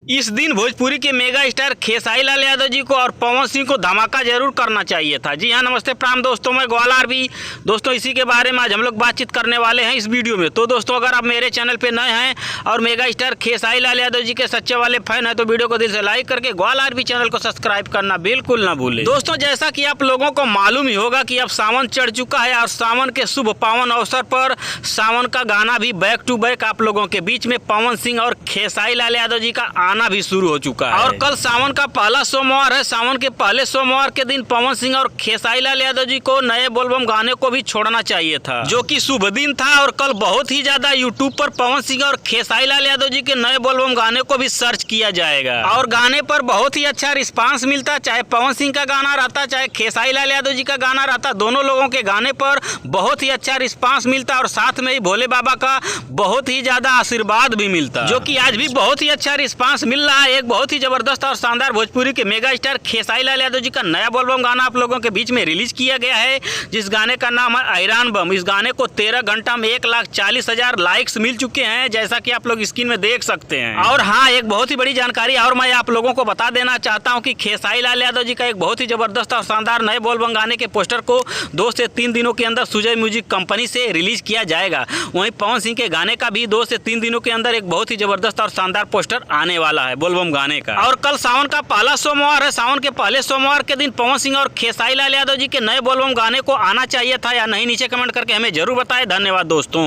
इस दिन भोजपुरी के मेगा स्टार खेसारी लाल यादव जी को और पवन सिंह को धमाका जरूर करना चाहिए था। जी हाँ, नमस्ते प्राम दोस्तों, मैं ग्वाल आरबी। दोस्तों इसी के बारे में आज हम लोग बातचीत करने वाले हैं इस वीडियो में। तो दोस्तों अगर आप मेरे चैनल पे नए हैं और मेगा स्टार खेसारी लाल यादव जी के सच्चे वाले फैन हैं तो वीडियो को दिल से लाइक करके ग्वाल आरबी चैनल को सब्सक्राइब करना बिल्कुल ना भूलें। दोस्तों जैसा कि आप लोगों को मालूम ही होगा कि अब सावन चढ़ चुका है और सावन के शुभ पावन अवसर पर सावन का गाना भी बैक टू बैक आप लोगों के बीच में पवन सिंह और खेसारी लाल यादव जी का आना भी शुरू हो चुका है। और कल सावन का पहला सोमवार है। सावन के पहले सोमवार के दिन पवन सिंह और खेसारी लाल यादव जी को नए बोलबम गाने को भी छोड़ना चाहिए था, जो कि शुभ दिन था। और कल बहुत ही ज्यादा यूट्यूब पर पवन सिंह और खेसारी लाल यादव जी के नए बोलबम गाने को भी सर्च किया जाएगा और गाने पर बहुत ही अच्छा रिस्पांस मिलता। चाहे पवन सिंह का गाना रहता चाहे खेसारी लाल यादव जी का गाना रहता, दोनों लोगों के गाने पर बहुत ही अच्छा रिस्पांस मिलता और साथ में ही भोले बाबा का बहुत ही ज्यादा आशीर्वाद भी मिलता, जो कि आज भी बहुत ही अच्छा रिस्पांस मिल रहा है। एक बहुत ही जबरदस्त और शानदार भोजपुरी के मेगा स्टार खेसारी लाल यादव जी का नया बोलबम गाना आप लोगों के बीच में रिलीज किया गया है, जिस गाने का नाम है ऐरान बम। इस गाने को 13 घंटा में 1,40,000 लाइक्स मिल चुके हैं, जैसा कि आप लोग स्क्रीन में देख सकते हैं। और हाँ, एक बहुत ही बड़ी जानकारी और मैं आप लोगों को बता देना चाहता हूँ कि खेसारी लाल यादव जी का एक बहुत ही जबरदस्त और शानदार नए बोलबम गाने के पोस्टर को 2 से 3 दिनों के अंदर सुजय म्यूजिक कंपनी से रिलीज किया जाएगा। वहीं पवन सिंह के गाने का भी 2 से 3 दिनों के अंदर एक बहुत ही जबरदस्त और शानदार पोस्टर आने वाला है बोलबम गाने का। और कल सावन का पहला सोमवार है। सावन के पहले सोमवार के दिन पवन सिंह और खेसारी लाल यादव जी के नए बोलबम गाने को आना चाहिए था या नहीं, नीचे कमेंट करके हमें जरूर बताएं। धन्यवाद दोस्तों।